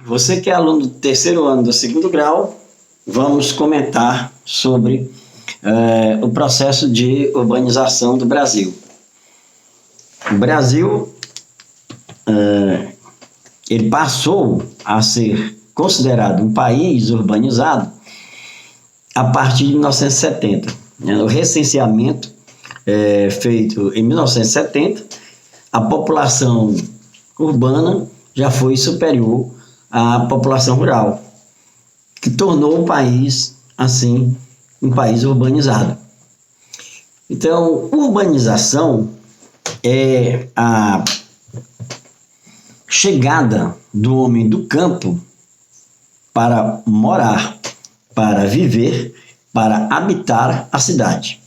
você que é aluno do terceiro ano do segundo grau, vamos comentar sobre o processo de urbanização do Brasil. O Brasil, ele passou a ser considerado um país urbanizado a partir de 1970. O recenseamento feito em 1970, a população urbana já foi superior à população rural, que tornou o país, assim, um país urbanizado. Então, urbanização é a chegada do homem do campo para morar, para viver, para habitar a cidade.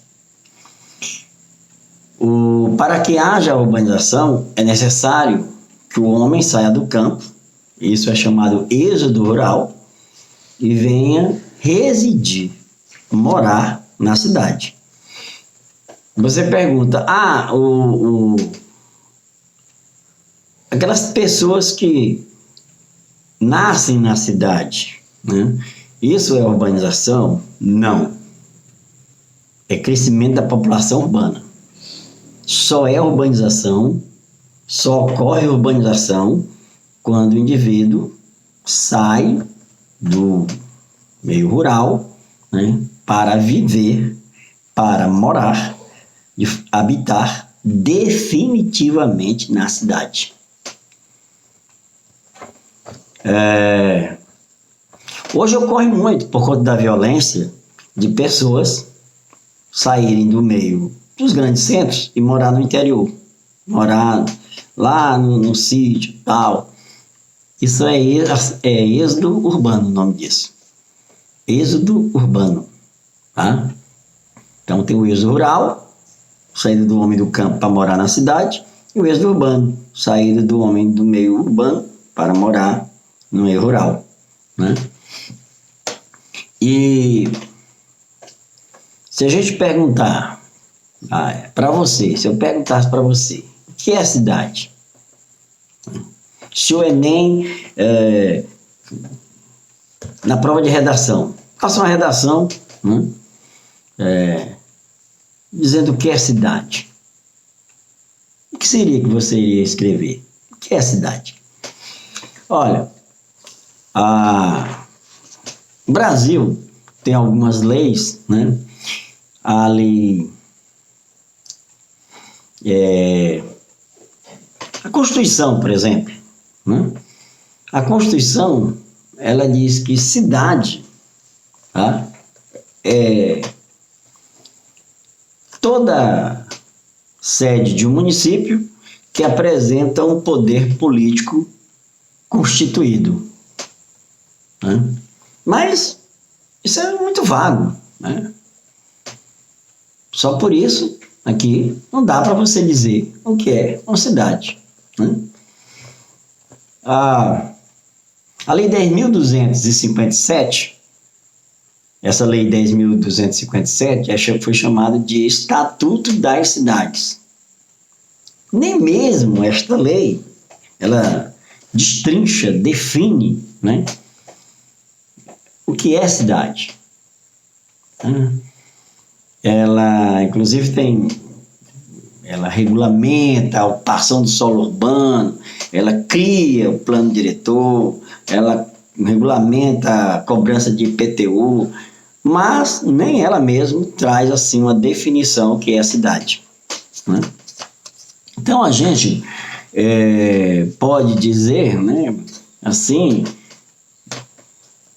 Para que haja urbanização, é necessário que o homem saia do campo, isso é chamado êxodo rural, e venha residir, morar na cidade. Você pergunta, aquelas pessoas que nascem na cidade, né? Isso é urbanização? Não. É crescimento da população urbana. Só ocorre urbanização quando o indivíduo sai do meio rural, né, para viver, para morar, habitar definitivamente na cidade. Hoje ocorre muito, por conta da violência, de pessoas saírem do meio dos grandes centros e morar no interior, morar lá no sítio e tal. Isso é êxodo urbano, o nome disso. Êxodo urbano, tá? Então tem o êxodo rural, saída do homem do campo para morar na cidade, e o êxodo urbano, saída do homem do meio urbano para morar no meio rural, né? E se a gente perguntar para você, se eu perguntasse para você, o que é a cidade? Se o Enem, na prova de redação, faça uma redação, dizendo o que é cidade. O que seria que você iria escrever? O que é cidade? Olha, o Brasil tem algumas leis, né? A lei, a Constituição, por exemplo, né? A Constituição, ela diz que cidade, tá, é toda sede de um município que apresenta um poder político constituído, né? Mas isso é muito vago, né? Só por isso, aqui, não dá para você dizer o que é uma cidade, né? A Lei 10.257, essa Lei 10.257 foi chamada de Estatuto das Cidades. Nem mesmo esta lei, ela destrincha, define, né, o que é cidade. Ela, inclusive, ela regulamenta a ocupação do solo urbano, ela cria o plano diretor, ela regulamenta a cobrança de IPTU, mas nem ela mesma traz assim uma definição que é a cidade, né? Então a gente pode dizer, né, assim,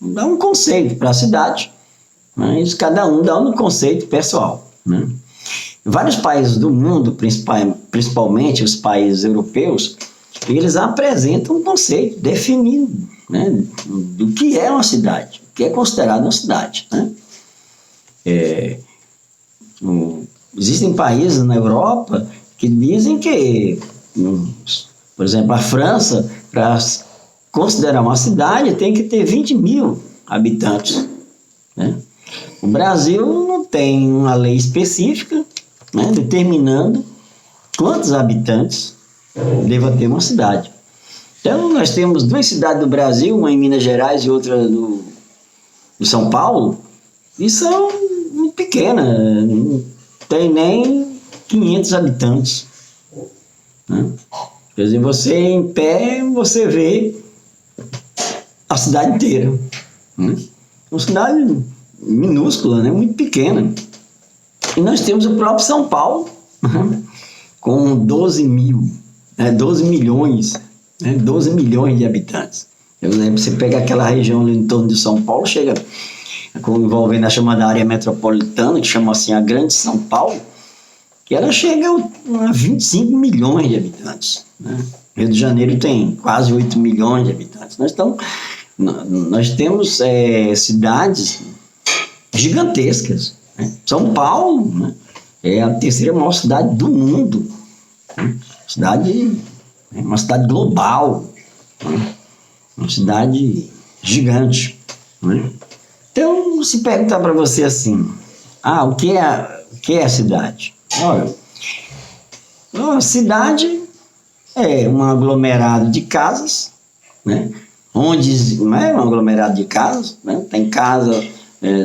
dá um conceito para a cidade, mas cada um dá um conceito pessoal, né? Vários países do mundo, principalmente os países europeus, eles apresentam um conceito definido, né, do que é uma cidade, o que é considerado uma cidade, né? Existem países na Europa que dizem que, por exemplo, a França, para considerar uma cidade, tem que ter 20 mil habitantes, né? O Brasil não tem uma lei específica, né, determinando quantos habitantes deva ter uma cidade. Então, nós temos duas cidades do Brasil, uma em Minas Gerais e outra no São Paulo, e são muito pequenas, não tem nem 500 habitantes. Né? Quer dizer, você em pé, você vê a cidade inteira. Né? Uma cidade minúscula, né? Muito pequena. E nós temos o próprio São Paulo, né? Com 12 milhões, né? 12 milhões de habitantes. Eu lembro, você pega aquela região ali em torno de São Paulo, chega envolvendo a chamada área metropolitana, que chama assim a Grande São Paulo, que ela chega a 25 milhões de habitantes. Né? Rio de Janeiro tem quase 8 milhões de habitantes. Nós temos cidades gigantescas. Né? São Paulo, né? É a terceira maior cidade do mundo. Né? Uma cidade global. Né? Uma cidade gigante. Né? Então, se perguntar para você assim, o que é a cidade? Olha, a cidade é um aglomerado de casas, né? Onde não é um aglomerado de casas, né? Tem casa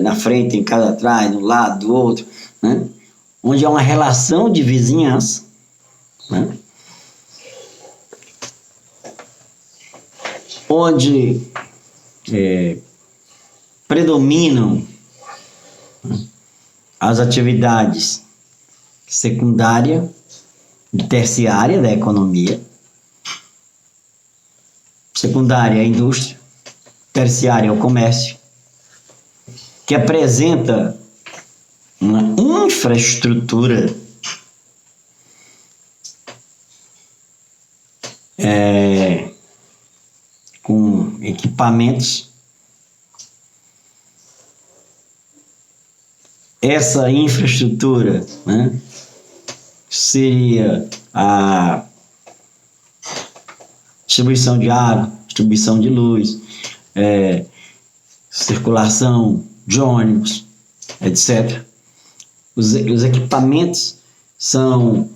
na frente, tem casa atrás, do lado, do outro, né? Onde há uma relação de vizinhança, né? Onde predominam, né, as atividades secundária e terciária da economia. Secundária é a indústria, terciária é o comércio, que apresenta uma infraestrutura com equipamentos. Essa infraestrutura, né, seria a distribuição de água, distribuição de luz, circulação de ônibus, etc. Os equipamentos são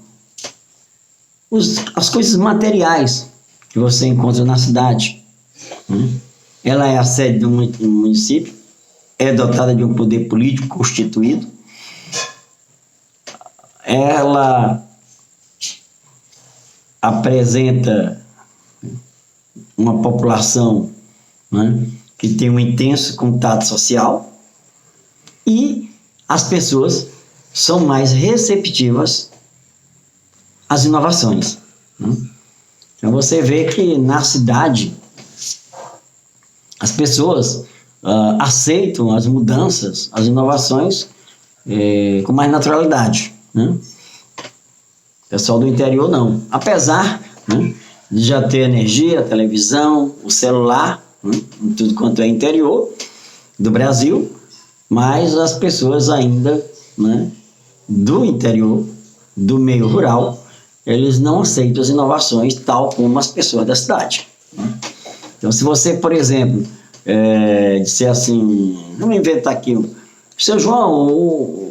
as coisas materiais que você encontra na cidade. Né? Ela é a sede do município, é dotada de um poder político constituído, ela apresenta uma população, né, que tem um intenso contato social, e as pessoas são mais receptivas às inovações. Né? Então você vê que na cidade as pessoas aceitam as mudanças, as inovações com mais naturalidade. Né? O pessoal do interior não. Apesar, né, de já ter energia, televisão, o celular, né, tudo quanto é interior do Brasil, mas as pessoas ainda, né, do interior, do meio rural, eles não aceitam as inovações tal como as pessoas da cidade. Né? Então, se você, por exemplo, disser assim, vamos inventar aqui, seu João,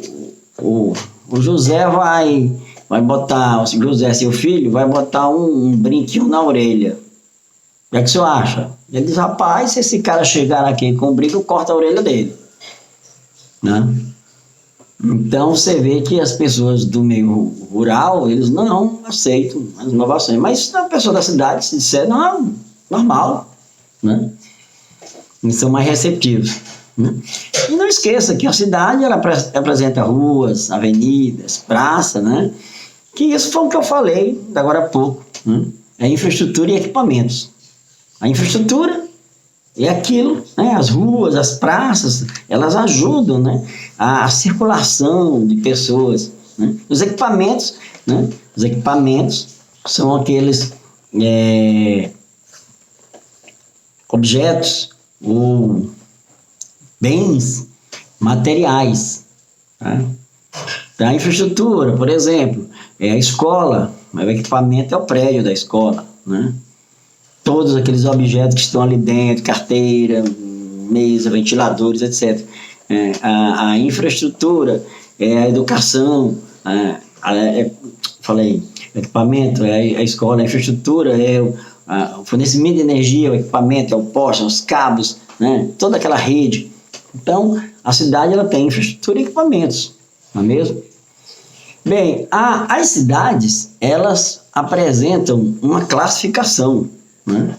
o José vai botar, o José, seu filho, vai botar um brinquinho na orelha. O que é que o senhor acha? Ele diz, rapaz, se esse cara chegar aqui com um brinco, corta a orelha dele. Né? Então, você vê que as pessoas do meio rural, eles não aceitam as inovações. Mas a pessoa da cidade, se disser, não, normal. Né? Eles são mais receptivos. Né? E não esqueça que a cidade ela apresenta ruas, avenidas, praças, né? Que isso foi o que eu falei agora há pouco. Né? É infraestrutura e equipamentos. A infraestrutura é aquilo, né? As ruas, as praças, elas ajudam, né, a circulação de pessoas. Né? Os equipamentos, né? Os equipamentos são aqueles objetos ou bens materiais. Tá? Então, a infraestrutura, por exemplo, é a escola, mas o equipamento é o prédio da escola. Né? Todos aqueles objetos que estão ali dentro, carteira, mesa, ventiladores, etc. A infraestrutura é a educação, falei, equipamento é a escola, a infraestrutura é o fornecimento de energia, o equipamento, o poste, os cabos, né? Toda aquela rede. Então, a cidade ela tem infraestrutura e equipamentos, não é mesmo? Bem, as cidades, elas apresentam uma classificação, né?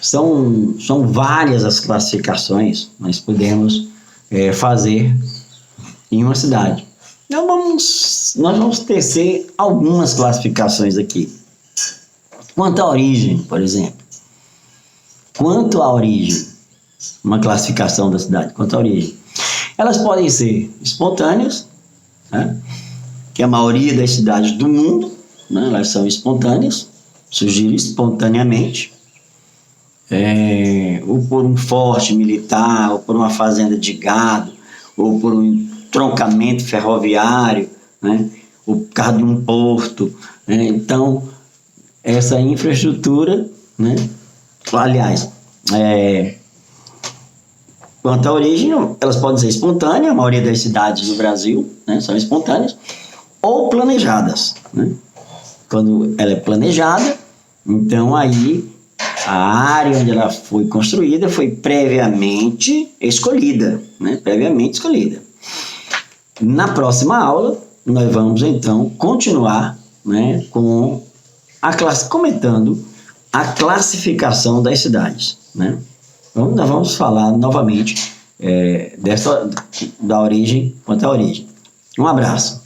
São várias as classificações que nós podemos fazer em uma cidade. Então, nós vamos tecer algumas classificações aqui. Quanto à origem, por exemplo. Quanto à origem, uma classificação da cidade, quanto à origem. Elas podem ser espontâneas, né? Que a maioria das cidades do mundo, né, elas são espontâneas, surgiram espontaneamente, ou por um forte militar, ou por uma fazenda de gado, ou por um troncamento ferroviário, né, ou por causa de um porto, né? Então, essa infraestrutura, né, aliás, quanto à origem, elas podem ser espontâneas, a maioria das cidades do Brasil, né, são espontâneas, ou planejadas, né? Quando ela é planejada, então aí a área onde ela foi construída foi previamente escolhida, né? Previamente escolhida. Na próxima aula, nós vamos então continuar, né, com comentando a classificação das cidades, né? Então, nós vamos falar novamente da origem, quanto à origem. Um abraço.